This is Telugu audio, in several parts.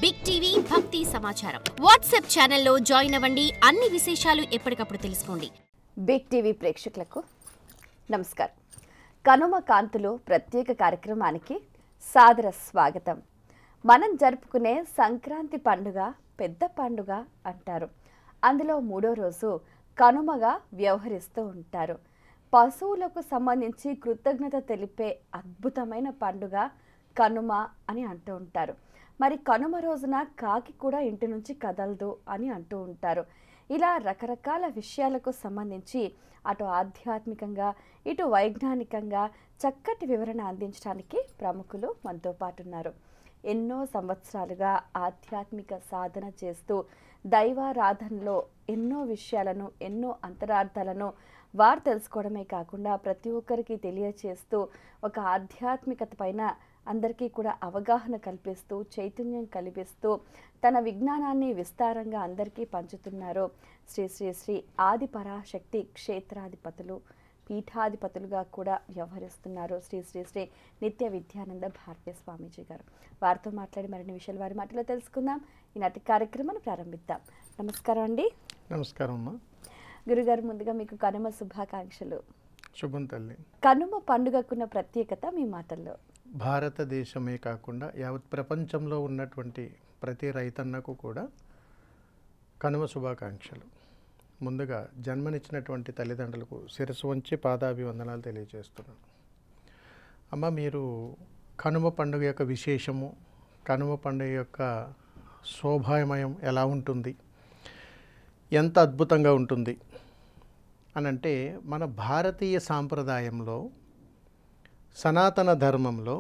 బిగ్ టీవీ భక్తి సమాచారం వాట్సాప్ ఛానల్లో జాయిన్ అవ్వండి. అన్ని విశేషాలు ఎప్పటికప్పుడు తెలుసుకోండి. బిగ్ టీవీ ప్రేక్షకులకు నమస్కారం. కనుమ కాంతులు ప్రత్యేక కార్యక్రమానికి సాదర స్వాగతం. మనం జరుపుకునే సంక్రాంతి పండుగ పెద్ద పండుగ అంటారు. అందులో మూడో రోజు కనుమగా వ్యవహరిస్తూ ఉంటారు. పశువులకు సంబంధించి కృతజ్ఞత తెలిపే అద్భుతమైన పండుగ కనుమ అని అంటూ ఉంటారు. మరి కనుమ రోజున కాకి కూడా ఇంటి నుంచి కదలదు అని అంటూ ఉంటారు. ఇలా రకరకాల విషయాలకు సంబంధించి అటు ఆధ్యాత్మికంగా ఇటు వైజ్ఞానికంగా చక్కటి వివరణ అందించడానికి ప్రముఖులు మనతో పాటు ఉన్నారు. ఎన్నో సంవత్సరాలుగా ఆధ్యాత్మిక సాధన చేస్తూ దైవారాధనలో ఎన్నో విషయాలను ఎన్నో అంతరార్థాలను వారు తెలుసుకోవడమే కాకుండా ప్రతి ఒక్కరికి తెలియచేస్తూ ఒక ఆధ్యాత్మికత పైన అందరికీ కూడా అవగాహన కల్పిస్తూ చైతన్యం కల్పిస్తూ తన విజ్ఞానాన్ని విస్తారంగా అందరికీ పంచుతున్నారు. శ్రీ శ్రీ శ్రీ ఆది పరాశక్తి క్షేత్రాధిపతులు పీఠాధిపతులుగా కూడా వ్యవహరిస్తున్నారు శ్రీ శ్రీ శ్రీ నిత్య విద్యానంద భారతీ స్వామీజీ గారు. వారితో మాట్లాడి మరిన్ని విషయాలు వారి మాటలో తెలుసుకుందాం. ఈనాటి కార్యక్రమాన్ని ప్రారంభిద్దాం. నమస్కారం అండి. నమస్కారం అమ్మా. గురుగారు, ముందుగా మీకు కనుమ శుభాకాంక్షలు. శుభం తల్లి. కనుమ పండుగకున్న ప్రత్యేకత మీ మాటల్లో. భారతదేశమే కాకుండా యావత్ ప్రపంచంలో ఉన్నటువంటి ప్రతి రైతన్నకు కూడా కనుమ శుభాకాంక్షలు. ముందుగా జన్మనిచ్చినటువంటి తల్లిదండ్రులకు శిరస్సు వంచి పాదాభివందనాలు తెలియజేస్తున్నాను. అమ్మ, మీరు కనుమ పండుగ యొక్క విశేషము, కనుమ పండుగ యొక్క శోభామయం ఎలా ఉంటుంది, ఎంత అద్భుతంగా ఉంటుంది అని అంటే, మన భారతీయ సాంప్రదాయంలో సనాతన ధర్మంలో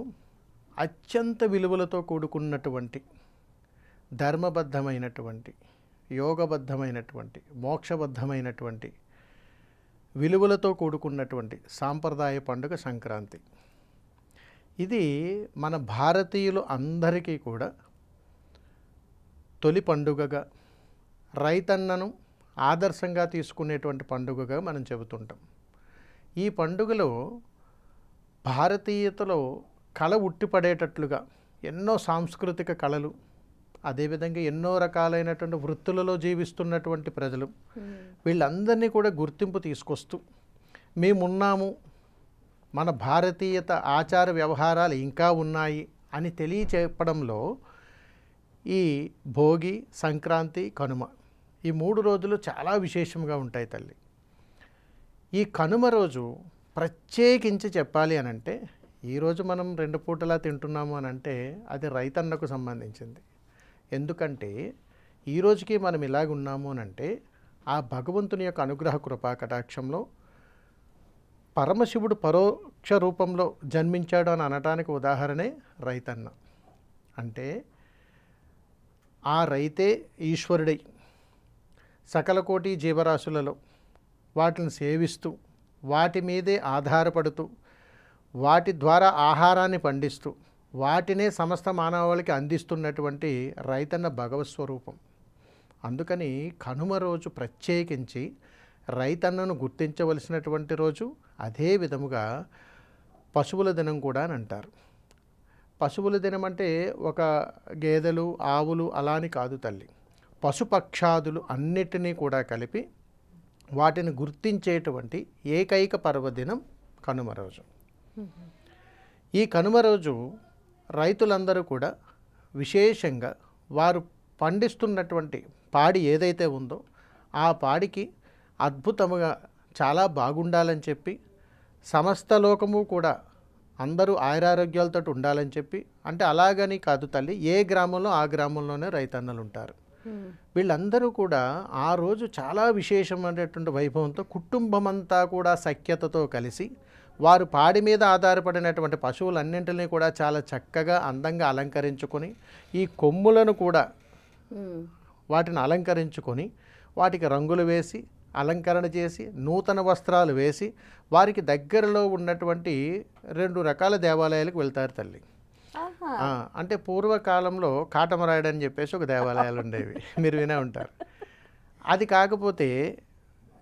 అత్యంత విలువలతో కూడుకున్నటువంటి ధర్మబద్ధమైనటువంటి యోగబద్ధమైనటువంటి మోక్షబద్ధమైనటువంటి విలువలతో కూడుకున్నటువంటి సాంప్రదాయ పండుగ సంక్రాంతి. ఇది మన భారతీయులు అందరికీ కూడా తొలి పండుగగా, రైతన్నను ఆదర్శంగా తీసుకునేటువంటి పండుగగా మనం చెబుతుంటాం. ఈ పండుగలో భారతీయతలో కళ ఉట్టిపడేటట్లుగా ఎన్నో సాంస్కృతిక కళలు, అదేవిధంగా ఎన్నో రకాలైనటువంటి వృత్తులలో జీవిస్తున్నటువంటి ప్రజలు, వీళ్ళందరినీ కూడా గుర్తింపు తీసుకొస్తూ మేమున్నాము, మన భారతీయత ఆచార వ్యవహారాలు ఇంకా ఉన్నాయి అని తెలియచెప్పడంలో ఈ భోగి, సంక్రాంతి, కనుమ ఈ 3 రోజులు చాలా విశేషంగా ఉంటాయి తల్లి. ఈ కనుమ రోజు ప్రత్యేకించి చెప్పాలి అని అంటే, ఈరోజు మనం 2 పూటలా తింటున్నాము అని అంటే అది రైతన్నకు సంబంధించింది. ఎందుకంటే ఈ రోజుకి మనం ఇలాగున్నాము అని అంటే ఆ భగవంతుని యొక్క అనుగ్రహ కృపా కటాక్షంలో పరమశివుడు పరోక్ష రూపంలో జన్మించాడు అని అనటానికి ఉదాహరణే రైతన్న. అంటే ఆ రైతే ఈశ్వరుడై సకల కోటి జీవరాశులలో వాటిని సేవిస్తూ వాటి మీదే ఆధారపడుతూ వాటి ద్వారా ఆహారాన్ని పండిస్తూ వాటినే సమస్త మానవాళికి అందిస్తున్నటువంటి రైతన్న భగవత్ స్వరూపం. అందుకని కనుమ రోజు ప్రత్యేకించి రైతన్నను గుర్తించవలసినటువంటి రోజు. అదే విధముగా పశువుల దినం కూడా అని అంటారు. పశువుల దినం అంటే ఒక గేదెలు, ఆవులు అలాని కాదు తల్లి. పశుపక్షాదులు అన్నిటినీ కూడా కలిపి వాటిని గుర్తించేటువంటి ఏకైక పర్వదినం కనుమ రోజు. ఈ కనుమ రోజు రైతులందరూ కూడా విశేషంగా వారు పండిస్తున్నటువంటి పాడి ఏదైతే ఉందో ఆ పాడికి అద్భుతముగా చాలా బాగుండాలని చెప్పి, సమస్త లోకము కూడా అందరూ ఆయురారోగ్యాలతో ఉండాలని చెప్పి, అంటే అలాగని కాదు తల్లి, ఏ గ్రామంలో ఆ గ్రామంలోనే రైతన్నలు ఉంటారు. వీళ్ళందరూ కూడా ఆ రోజు చాలా విశేషమైనటువంటి వైభవంతో కుటుంబం అంతా కూడా సఖ్యతతో కలిసి వారు పాడి మీద ఆధారపడినటువంటి పశువులన్నింటినీ కూడా చాలా చక్కగా అందంగా అలంకరించుకొని, ఈ కొమ్ములను కూడా వాటిని అలంకరించుకొని వాటికి రంగులు వేసి అలంకరణ చేసి నూతన వస్త్రాలు వేసి వారికి దగ్గరలో ఉన్నటువంటి 2 రకాల దేవాలయాలకు వెళ్తారు తల్లి. అంటే పూర్వకాలంలో కాటమరాయుడు అని చెప్పేసి ఒక దేవాలయాలు ఉండేవి, మీరు వినే ఉంటారు. అది కాకపోతే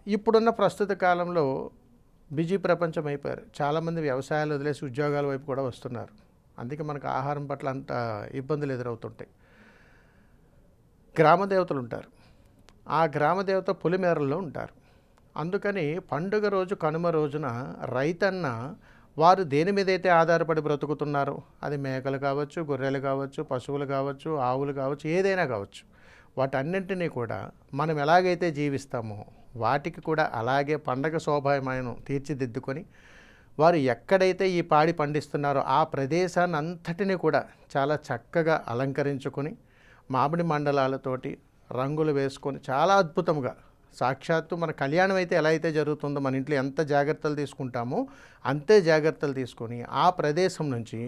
ఇప్పుడున్న ప్రస్తుత కాలంలో బిజీ ప్రపంచం అయిపోయారు. చాలామంది వ్యవసాయాలు వదిలేసి ఉద్యోగాల వైపు కూడా వస్తున్నారు. అందుకే మనకు ఆహారం పట్ల అంత ఇబ్బందులు ఎదురవుతుంటాయి. గ్రామ దేవతలు ఉంటారు. ఆ గ్రామ దేవత పొలిమేరల్లో ఉంటారు. అందుకని పండుగ రోజు కనుమ రోజున రైతన్న వారు దేని మీద అయితే ఆధారపడి బ్రతుకుతున్నారో, అది మేకలు కావచ్చు, గొర్రెలు కావచ్చు, పశువులు కావచ్చు, ఆవులు కావచ్చు, ఏదైనా కావచ్చు, వాటన్నింటినీ కూడా మనం ఎలాగైతే జీవిస్తామో వాటికి కూడా అలాగే పండగ శోభాయమానం తీర్చిదిద్దుకొని వారు ఎక్కడైతే ఈ పాడి పండిస్తున్నారో ఆ ప్రదేశాన్ని అంతటిని కూడా చాలా చక్కగా అలంకరించుకొని మామిడి మండలాలతోటి రంగులు వేసుకొని చాలా అద్భుతంగా, సాక్షాత్తు మన కళ్యాణం అయితే ఎలా అయితే జరుగుతుందో మన ఇంట్లో ఎంత జాగ్రత్తలు తీసుకుంటామో అంతే జాగ్రత్తలు తీసుకొని ఆ ప్రదేశం నుంచి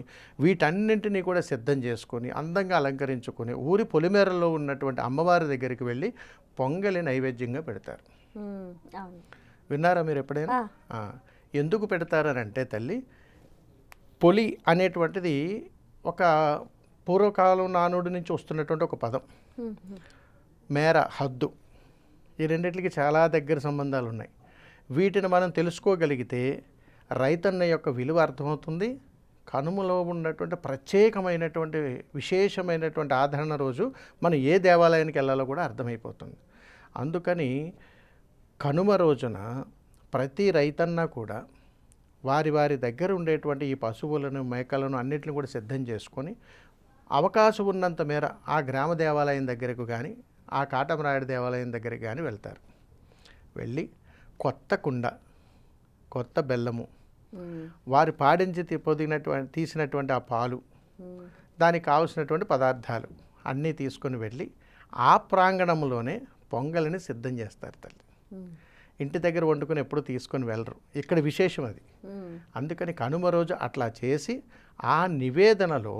వీటన్నింటినీ కూడా సిద్ధం చేసుకొని అందంగా అలంకరించుకొని ఊరి పొలిమేరలో ఉన్నటువంటి అమ్మవారి దగ్గరికి వెళ్ళి పొంగలి నైవేద్యంగా పెడతారు. విన్నారా మీరు ఎప్పుడైనా? ఎందుకు పెడతారనంటే తల్లి, పొలి అనేటువంటిది ఒక పూర్వకాలం నానుడి నుంచి వస్తున్నటువంటి ఒక పదం. మేర, హద్దు, ఈ రెండింటికి చాలా దగ్గర సంబంధాలు ఉన్నాయి. వీటిని మనం తెలుసుకోగలిగితే రైతన్న యొక్క విలువ అర్థమవుతుంది. కనుమలో ఉన్నటువంటి ప్రత్యేకమైనటువంటి విశేషమైనటువంటి ఆదరణ రోజు మనం ఏ దేవాలయానికి వెళ్ళాలో కూడా అర్థమైపోతుంది. అందుకని కనుమ రోజున ప్రతి రైతన్న కూడా వారి వారి దగ్గర ఉండేటువంటి ఈ పశువులను, మేకలను అన్నిటిని కూడా సిద్ధం చేసుకొని అవకాశం ఉన్నంత మేర ఆ గ్రామ దేవాలయం దగ్గరకు కానీ ఆ కాటమరాయుడు దేవాలయం దగ్గరికి కానీ వెళ్తారు. వెళ్ళి కొత్త కుండ, కొత్త బెల్లము, వారి పాడించి తీసినటువంటి ఆ పాలు, దానికి కావలసినటువంటి పదార్థాలు అన్నీ తీసుకొని వెళ్ళి ఆ ప్రాంగణంలోనే పొంగలిని సిద్ధం చేస్తారు తల్లి. ఇంటి దగ్గర వండుకొని ఎప్పుడు తీసుకొని వెళ్ళరు. ఇక్కడ విశేషం అది. అందుకని కనుమ రోజు అట్లా చేసి ఆ నివేదనలో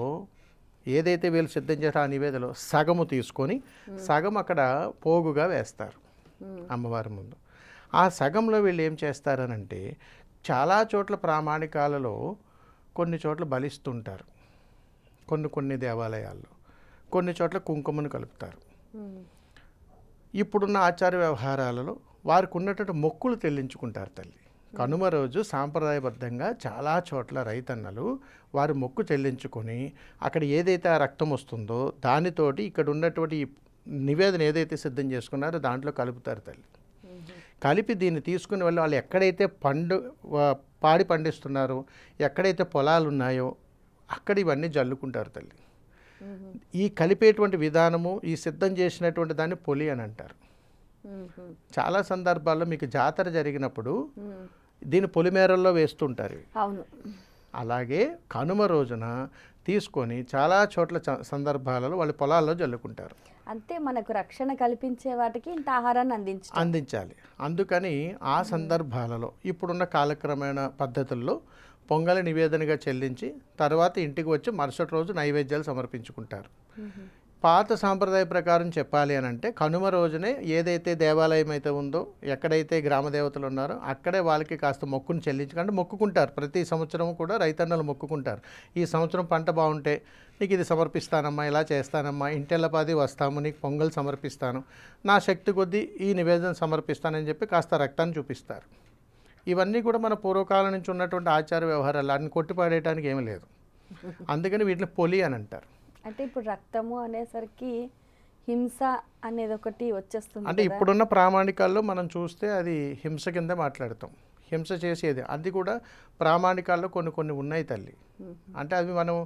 ఏదైతే వీళ్ళు సిద్ధం చేస్తారో ఆ నివేదనలో సగము తీసుకొని సగం అక్కడ పోగుగా వేస్తారు అమ్మవారి ముందు. ఆ సగంలో వీళ్ళు ఏం చేస్తారనంటే చాలా చోట్ల ప్రామాణికాలలో కొన్ని చోట్ల బలిస్తుంటారు, కొన్ని దేవాలయాల్లో కొన్ని చోట్ల కుంకుమను కలుపుతారు. ఇప్పుడున్న ఆచార వ్యవహారాలలో వారికి ఉన్నటువంటి మొక్కులు చెల్లించుకుంటారు తల్లి. కనుమ రోజు సాంప్రదాయబద్ధంగా చాలా చోట్ల రైతన్నలు వారు మొక్కు చెల్లించుకొని అక్కడ ఏదైతే ఆ రక్తం వస్తుందో దానితోటి ఇక్కడ ఉన్నటువంటి నివేదన ఏదైతే సిద్ధం చేసుకున్నారో దాంట్లో కలుపుతారు తల్లి. కలిపి దీన్ని తీసుకుని వాళ్ళు ఎక్కడైతే పాడి పండిస్తున్నారో, ఎక్కడైతే పొలాలు ఉన్నాయో అక్కడ ఇవన్నీ జల్లుకుంటారు తల్లి. ఈ కలిపేటువంటి విధానము, ఈ సిద్ధం చేసినటువంటి దాన్ని పొలి అని అంటారు. చాలా సందర్భాల్లో మీకు జాతర జరిగినప్పుడు దీన్ని పొలిమేరల్లో వేస్తుంటారు. అలాగే కనుమ రోజున తీసుకొని చాలా చోట్ల సందర్భాలలో వాళ్ళు పొలాల్లో జల్లుకుంటారు. అంతే, మనకు రక్షణ కల్పించే వాటికి ఇంత ఆహారాన్ని అందించాలి. అందుకని ఆ సందర్భాలలో ఇప్పుడున్న కాలక్రమేణ పద్ధతుల్లో పొంగలి నివేదనగా చెల్లించి తర్వాత ఇంటికి వచ్చి మరుసటి రోజు నైవేద్యాలు సమర్పించుకుంటారు. పాత సాంప్రదాయ ప్రకారం చెప్పాలి అని అంటే కనుమ రోజునే ఏదైతే దేవాలయం అయితే ఉందో, ఎక్కడైతే గ్రామ దేవతలు ఉన్నారో అక్కడే వాళ్ళకి కాస్త మొక్కును చెల్లించుకుంటే మొక్కుకుంటారు. ప్రతి సంవత్సరం కూడా రైతన్నలు మొక్కుకుంటారు. ఈ సంవత్సరం పంట బాగుంటే నీకు ఇది సమర్పిస్తానమ్మా, ఇలా చేస్తానమ్మా, ఇంటెల్లపాది వస్తాము, నీకు పొంగల్ సమర్పిస్తాను, నా శక్తి కొద్దీ ఈ నివేదన సమర్పిస్తానని చెప్పి కాస్త రక్తాన్ని చూపిస్తారు. ఇవన్నీ కూడా మన పూర్వకాలం నుంచి ఉన్నటువంటి ఆచార వ్యవహారాలు, అన్ని కొట్టిపాడేయడానికి ఏమీ లేదు. అందుకని వీటిని పొలి అని అంటారు. అంటే ఇప్పుడు రక్తము అనేసరికి హింస అనేది ఒకటి వచ్చేస్తుంది. అంటే ఇప్పుడున్న ప్రామాణికాల్లో మనం చూస్తే అది హింస కింద మాట్లాడతాం. హింస చేసేది అది కూడా ప్రామాణికాల్లో కొన్ని ఉన్నాయి తల్లి. అంటే అవి మనం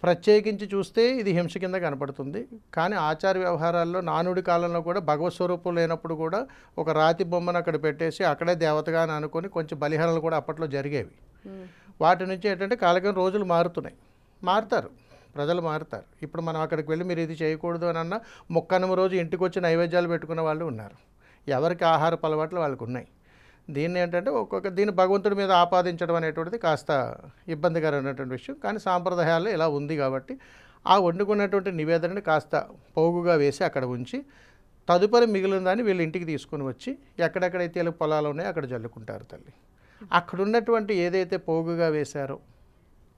ప్రత్యేకించి చూస్తే ఇది హింస కింద కనపడుతుంది. కానీ ఆచార వ్యవహారాల్లో నానుడి కాలంలో కూడా భగవత్ స్వరూపం లేనప్పుడు కూడా ఒక రాతి బొమ్మను అక్కడ పెట్టేసి అక్కడే దేవతగా అని అనుకొని కొంచెం బలిహరణలు కూడా అప్పట్లో జరిగేవి. వాటి నుంచి ఏంటంటే కాలక్రమం రోజులు మారుతారు, ప్రజలు మారుతారు. ఇప్పుడు మనం అక్కడికి వెళ్ళి మీరు ఇది చేయకూడదు అని అన్న మొక్కనమ రోజు ఇంటికి వచ్చి నైవేద్యాలు పెట్టుకున్న వాళ్ళు ఉన్నారు. ఎవరికి ఆహారపు అలవాట్లు వాళ్ళకు ఉన్నాయి. దీన్ని ఏంటంటే దీన్ని భగవంతుడి మీద ఆపాదించడం అనేటువంటిది కాస్త ఇబ్బందికరమైనటువంటి విషయం. కానీ సాంప్రదాయాల్లో ఇలా ఉంది కాబట్టి ఆ వండుకున్నటువంటి నివేదనని కాస్త పోగుగా వేసి అక్కడ ఉంచి తదుపరి మిగిలిన దాన్ని వీళ్ళు ఇంటికి తీసుకొని వచ్చి ఎక్కడెక్కడైతే పొలాలు ఉన్నాయో అక్కడ జల్లుకుంటారు తల్లి. అక్కడ ఉన్నటువంటి ఏదైతే పోగుగా వేశారో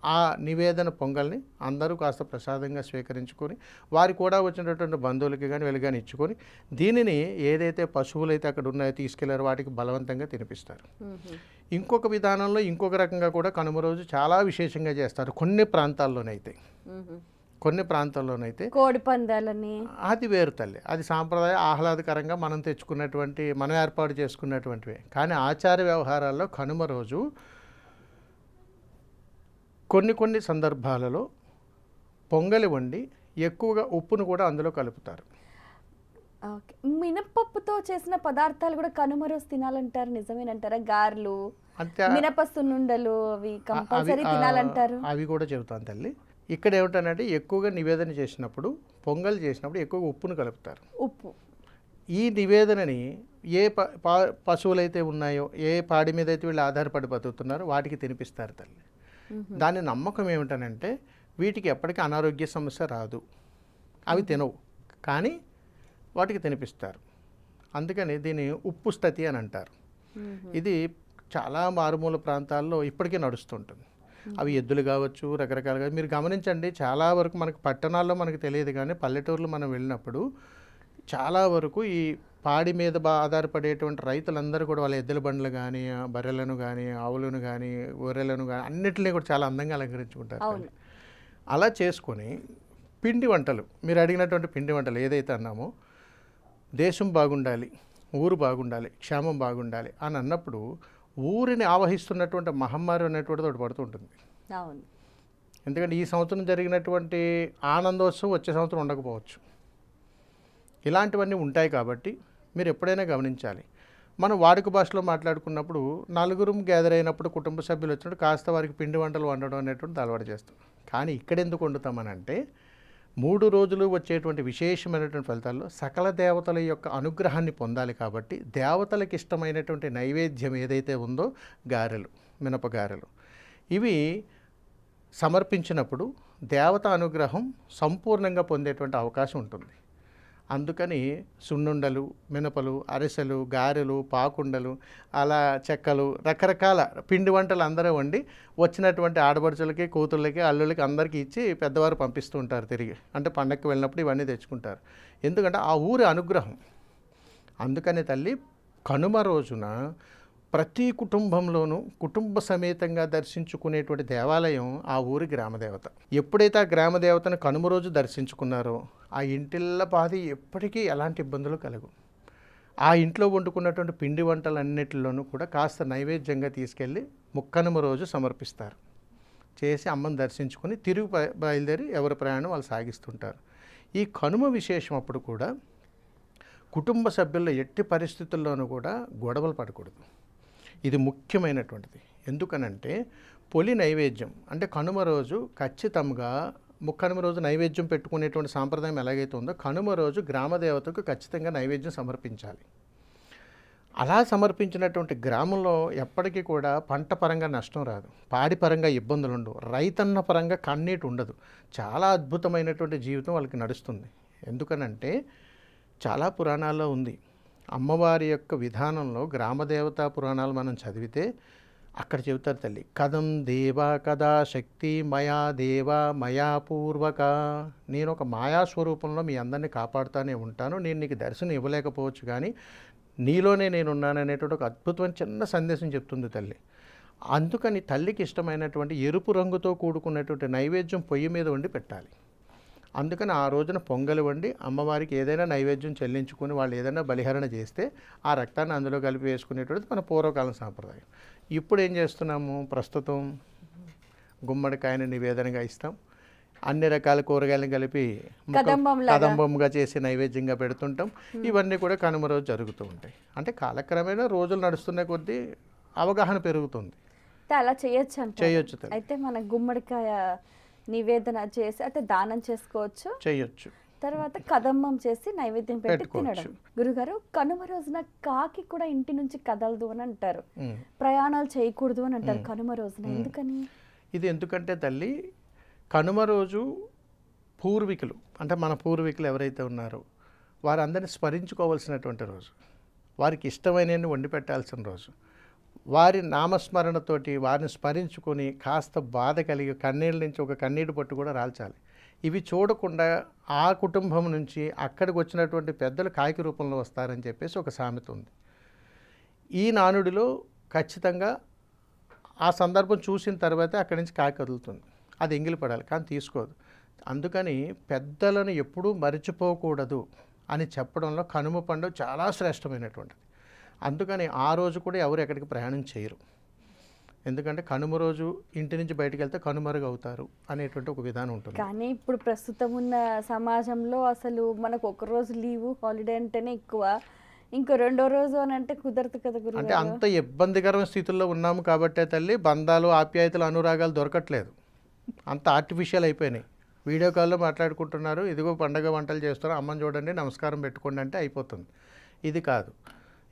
ఆ నివేదన పొంగల్ని అందరూ కాస్త ప్రసాదంగా స్వీకరించుకొని వారి కూడా వచ్చినటువంటి బంధువులకి కానీ వీళ్ళు కానీ ఇచ్చుకొని దీనిని ఏదైతే పశువులు అయితే అక్కడ ఉన్నాయో తీసుకెళ్లారో వాటికి బలవంతంగా తినిపిస్తారు. ఇంకొక విధానంలో ఇంకొక రకంగా కూడా కనుమ రోజు చాలా విశేషంగా చేస్తారు కొన్ని ప్రాంతాల్లోనైతే. కొన్ని ప్రాంతాల్లోనైతే కోడి పందాలని అది వేరు తల్లి, అది సాంప్రదాయ ఆహ్లాదకరంగా మనం తెచ్చుకున్నటువంటి, మనం ఏర్పాటు చేసుకున్నటువంటివి. కానీ ఆచార వ్యవహారాల్లో కనుమ రోజు కొన్ని సందర్భాలలో పొంగలి వండి ఎక్కువగా ఉప్పును కూడా అందులో కలుపుతారు. ఓకే. మినపప్పుతో చేసిన పదార్థాలు కూడా కనుమ రోజు తినాలంటారు, నిజమేనంటారా? గారెలు, అంతే మినప సున్నుండలు అవి అవి కంపల్సరీ తినాలంటారు. అవి కూడా చెబుతాను తల్లి. ఇక్కడ ఏమిటంటే ఎక్కువగా నివేదన చేసినప్పుడు, పొంగల్ చేసినప్పుడు ఎక్కువగా ఉప్పును కలుపుతారు. ఉప్పు ఈ నివేదనని ఏ పశువులైతే ఉన్నాయో, ఏ పాడి మీద అయితే వీళ్ళు ఆధారపడి బతుకుతున్నారో వాటికి తినిపిస్తారు తల్లి. దాని నమ్మకం ఏమిటనంటే వీటికి ఎప్పటికీ అనారోగ్య సమస్య రాదు, అవి తినవు, కానీ వాటికి తినిపిస్తారు. అందుకని దీన్ని ఉప్పు స్థతి అని అంటారు. ఇది చాలా మారుమూల ప్రాంతాల్లో ఇప్పటికీ నడుస్తుంటుంది. అవి ఎద్దులు కావచ్చు, రకరకాలుగా మీరు గమనించండి. చాలా వరకు మనకు పట్టణాల్లో మనకు తెలియదు, కానీ పల్లెటూరులో మనం వెళ్ళినప్పుడు చాలా వరకు ఈ పాడి మీద ఆధారపడేటువంటి రైతులందరూ కూడా వాళ్ళ ఎద్దుల బండ్లు కానీ, బర్రెలను కానీ, ఆవులను కానీ, గొర్రెలను కానీ అన్నిటినీ కూడా చాలా అందంగా అలంకరించుకుంటారు. అలా చేసుకొని పిండి వంటలు, మీరు అడిగినటువంటి పిండి వంటలు ఏదైతే అన్నామో, దేశం బాగుండాలి, ఊరు బాగుండాలి, క్షేమం బాగుండాలి అని అన్నప్పుడు ఊరిని ఆవహిస్తున్నటువంటి మహమ్మారి అనేటువంటిది ఒకటి పడుతుంటుంది. అవును. ఎందుకంటే ఈ సంవత్సరం జరిగినటువంటి ఆనందోత్సవం వచ్చే సంవత్సరం ఉండకపోవచ్చు. ఇలాంటివన్నీ ఉంటాయి కాబట్టి మీరు ఎప్పుడైనా గమనించాలి. మనం వాడుక భాషలో మాట్లాడుకున్నప్పుడు నలుగురు గ్యాదర్ అయినప్పుడు, కుటుంబ సభ్యులు వచ్చినప్పుడు కాస్త వారికి పిండి వంటలు వండడం అనేటువంటిది అలవాటు చేస్తాం. కానీ ఇక్కడ ఎందుకు వండుతామనంటే 3 రోజులు వచ్చేటువంటి విశేషమైనటువంటి ఫలితాల్లో సకల దేవతల యొక్క అనుగ్రహాన్ని పొందాలి కాబట్టి దేవతలకు ఇష్టమైనటువంటి నైవేద్యం ఏదైతే ఉందో గారెలు, మినపగారెలు, ఇవి సమర్పించినప్పుడు దేవత అనుగ్రహం సంపూర్ణంగా పొందేటువంటి అవకాశం ఉంటుంది. అందుకని సున్నుండలు, మినపలు, అరిసెలు, గారెలు, పాకుండలు, అలా చెక్కలు, రకరకాల పిండి వంటలు అందరూ వండి వచ్చినటువంటి ఆడపడుచులకి, కూతుళ్ళకి, అల్లుళ్ళకి అందరికీ ఇచ్చి పెద్దవారు పంపిస్తూ ఉంటారు తిరిగి. అంటే పండగకి వెళ్ళినప్పుడు ఇవన్నీ తెచ్చుకుంటారు. ఎందుకంటే ఆ ఊరి అనుగ్రహం. అందుకని తల్లి కనుమ రోజున ప్రతి కుటుంబంలోనూ కుటుంబ సమేతంగా దర్శించుకునేటువంటి దేవాలయం ఆ ఊరి గ్రామదేవత. ఎప్పుడైతే ఆ గ్రామదేవతను కనుమ రోజు దర్శించుకున్నారో ఆ ఇంటిల్ల పాది ఎప్పటికీ ఎలాంటి ఇబ్బందులు కలగు. ఆ ఇంట్లో వండుకున్నటువంటి పిండి వంటలన్నిటిలోనూ కూడా కాస్త నైవేద్యంగా తీసుకెళ్ళి ముక్కనుమ రోజు సమర్పిస్తారు. చేసి అమ్మని దర్శించుకొని తిరుగు బయలుదేరి ఎవరి ప్రయాణం వాళ్ళు సాగిస్తుంటారు. ఈ కనుమ విశేషం అప్పుడు కూడా కుటుంబ సభ్యుల్లో ఎట్టి పరిస్థితుల్లోనూ కూడా గొడవలు పడకూడదు. ఇది ముఖ్యమైనటువంటిది. ఎందుకనంటే పొలి నైవేద్యం అంటే కనుమ రోజు ఖచ్చితంగా ముక్కనుమ రోజు నైవేద్యం పెట్టుకునేటువంటి సాంప్రదాయం ఎలాగైతే ఉందో కనుమ రోజు గ్రామదేవతకు ఖచ్చితంగా నైవేద్యం సమర్పించాలి. అలా సమర్పించినటువంటి గ్రామంలో ఎప్పటికీ కూడా పంట పరంగా నష్టం రాదు, పాడి పరంగా ఇబ్బందులు ఉండవు, రైతన్న పరంగా కన్నీటి ఉండదు. చాలా అద్భుతమైనటువంటి జీవితం వాళ్ళకి నడుస్తుంది. ఎందుకనంటే చాలా పురాణాల్లో ఉంది. అమ్మవారి యొక్క విధానంలో గ్రామదేవతా పురాణాలు మనం చదివితే అక్కడ చెబుతారు తల్లి, కథం దేవా కదా శక్తి మయా దేవా మయా పూర్వక. నేను ఒక మాయా స్వరూపంలో మీ అందరినీ కాపాడుతూనే ఉంటాను, నేను నీకు దర్శనం ఇవ్వలేకపోవచ్చు కానీ నీలోనే నేనున్నాననేటువంటి ఒక అద్భుతమైన చిన్న సందేశం చెప్తుంది తల్లి. అందుకని తల్లికి ఇష్టమైనటువంటి ఎరుపు రంగుతో కూడుకున్నటువంటి నైవేద్యం పొయ్యి మీద వండి పెట్టాలి. అందుకని ఆ రోజున పొంగలి వండి అమ్మవారికి ఏదైనా నైవేద్యం చెల్లించుకొని వాళ్ళు ఏదైనా బలిహరణ చేస్తే ఆ రక్తాన్ని అందులో కలిపి వేసుకునేటువంటిది మన పూర్వకాలం సాంప్రదాయం. ఇప్పుడు ఏం చేస్తున్నాము, ప్రస్తుతం గుమ్మడికాయని నివేదనగా ఇస్తాం, అన్ని రకాల కూరగాయలను కలిపి కదంబంగా చేసి నైవేద్యంగా పెడుతుంటాం. ఇవన్నీ కూడా కనుమ రోజు జరుగుతూ ఉంటాయి. అంటే కాలక్రమేణా రోజులు నడుస్తున్న కొద్దీ అవగాహన పెరుగుతుంది. అలా చేయొచ్చు. తల్లి. అయితే మన గుమ్మడికాయ నివేదన చేసి అయితే దానం చేసుకోవచ్చు, చేయొచ్చు. తర్వాత కదంబం చేసి నైవేద్యం పెట్టి తినడం. గురుగారు, కనుమ రోజున కాకి కూడా ఇంటి నుంచి కదలదు అని అంటారు, ప్రయాణాలు చేయకూడదు అని అంటారు కనుమ రోజున. ఎందుకని? ఇది ఎందుకంటే తల్లి కనుమ రోజు పూర్వీకులు అంటే మన పూర్వీకులు ఎవరైతే ఉన్నారో వారందరినీ స్మరించుకోవాల్సినటువంటి రోజు, వారికి ఇష్టమైనవి వండి పెట్టాల్సిన రోజు. వారి నామస్మరణతోటి వారిని స్మరించుకొని కాస్త బాధ కలిగి కన్నీళ్ళ నుంచి ఒక కన్నీటి పట్టు కూడా రాల్చాలి. ఇవి చూడకుండా ఆ కుటుంబం నుంచి అక్కడికి వచ్చినటువంటి పెద్దలు కాకి రూపంలో వస్తారని చెప్పేసి ఒక సామెత ఉంది. ఈ నానుడిలో ఖచ్చితంగా ఆ సందర్భం చూసిన తర్వాతే అక్కడి నుంచి కాకి కదులుతుంది. అది ఎంగిలి పడాలి, కానీ తీసుకోదు. అందుకని పెద్దలను ఎప్పుడూ మరిచిపోకూడదు అని చెప్పడంలో కనుమ పండుగ చాలా శ్రేష్టమైనటువంటిది. అందుకని ఆ రోజు కూడా ఎవరు ఎక్కడికి ప్రయాణం చేయరు. ఎందుకంటే కనుమ రోజు ఇంటి నుంచి బయటకు వెళ్తే కనుమరుగు అవుతారు అనేటువంటి ఒక విధానం ఉంటుంది. కానీ ఇప్పుడు ప్రస్తుతం ఉన్న సమాజంలో అసలు మనకు ఒక రోజు లీవు హాలిడే అంటేనే ఎక్కువ, ఇంకో రెండో రోజు అని అంటే కుదరదు కదా గురువు. అంటే అంత ఇబ్బందికరమైన స్థితుల్లో ఉన్నాము కాబట్టే తల్లి బంధాలు ఆప్యాయతలు అనురాగాలు దొరకట్లేదు, అంత ఆర్టిఫిషియల్ అయిపోయినాయి. వీడియో కాల్లో మాట్లాడుకుంటున్నారు, ఇదిగో పండగ వంటలు చేస్తారు, అమ్మని చూడండి నమస్కారం పెట్టుకోండి అంటే అయిపోతుంది. ఇది కాదు.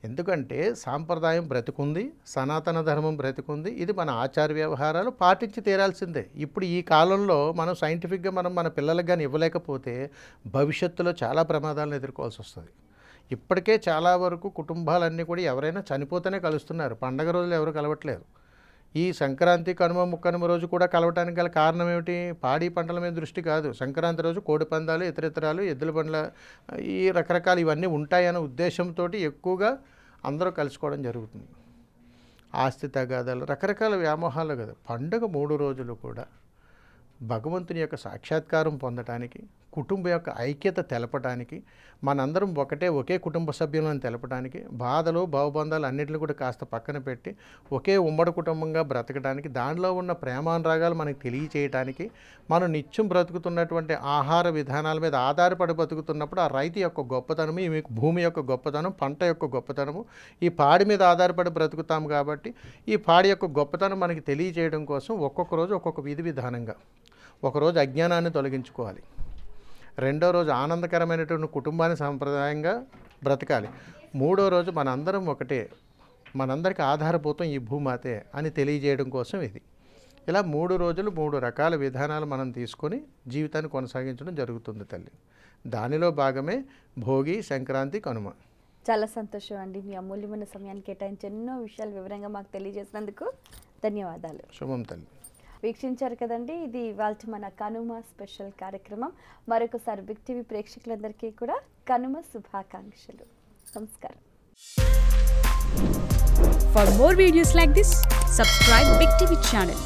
ఎందుకంటే సాంప్రదాయం బ్రతికుంది, సనాతన ధర్మం బ్రతికుంది, ఇది మన ఆచార వ్యవహారాలు పాటించి తీరాల్సిందే. ఇప్పుడు ఈ కాలంలో మనం సైంటిఫిక్గా మన పిల్లలకు కానీ ఇవ్వలేకపోతే భవిష్యత్తులో చాలా ప్రమాదాలను ఎదుర్కోవాల్సి వస్తుంది. ఇప్పటికే చాలా వరకు కుటుంబాలన్నీ కూడా ఎవరైనా చనిపోతేనే కలుస్తున్నారు, పండగ రోజులు ఎవరు కలవట్లేదు. ఈ సంక్రాంతి కనుమ ముక్కనుమ రోజు కూడా కలవటానికి గల కారణం ఏమిటి? పాడి పంటల మీద దృష్టి కాదు. సంక్రాంతి రోజు కోడి పందాలు, ఇతరితరాలు, ఎద్దుల బండ్ల ఈ రకరకాలు ఇవన్నీ ఉంటాయనే ఉద్దేశంతో ఎక్కువగా అందరూ కలుసుకోవడం జరుగుతుంది. ఆస్తి తగాదాలు, రకరకాల వ్యామోహాలు కదా. పండుగ 3 రోజులు కూడా భగవంతుని యొక్క సాక్షాత్కారం పొందటానికి, కుటుంబం యొక్క ఐక్యత తెలపడానికి, మనందరం ఒకే కుటుంబ సభ్యులను తెలపడానికి, బాధలు భావబంధాలు అన్నింటిని కూడా కాస్త పక్కన పెట్టి ఒకే ఉమ్మడి కుటుంబంగా బ్రతకడానికి, దానిలో ఉన్న ప్రేమానురాగాలు మనకు తెలియచేయటానికి, మనం నిత్యం బ్రతుకుతున్నటువంటి ఆహార విధానాల మీద ఆధారపడి బతుకుతున్నప్పుడు ఆ రైతు యొక్క గొప్పతనము, ఈ భూమి యొక్క గొప్పతనం, పంట యొక్క గొప్పతనము, ఈ పాడి మీద ఆధారపడి బ్రతుకుతాము కాబట్టి ఈ పాడి యొక్క గొప్పతనం మనకి తెలియజేయడం కోసం ఒక్కొక్క రోజు ఒక్కొక్క విధి విధానంగా, ఒకరోజు అజ్ఞానాన్ని తొలగించుకోవాలి, రెండో రోజు ఆనందకరమైనటువంటి కుటుంబాన్ని సంప్రదాయంగా బ్రతకాలి, మూడో రోజు మనందరం ఒకటే, మనందరికీ ఆధారభూతం ఈ భూమాతే అని తెలియజేయడం కోసం ఇది. ఇలా 3 రోజులు 3 రకాల విధానాలు మనం తీసుకొని జీవితాన్ని కొనసాగించడం జరుగుతుంది తల్లి. దానిలో భాగమే భోగి, సంక్రాంతి, కనుమ. చాలా సంతోషం అండి, మీ అమూల్యమైన సమయాన్ని కేటాయించి ఎన్నో విషయాలు వివరంగా మాకు తెలియజేసినందుకు ధన్యవాదాలు. శుభం తల్లి. వీక్షించారు కదండి, ఇది ఇవాళ మన కనుమ స్పెషల్ కార్యక్రమం. మరొకసారి బిగ్ టీవీ ప్రేక్షకులందరికీ కూడా కనుమ శుభాకాంక్షలు. నమస్కారం. For more videos like this, subscribe Big TV channel.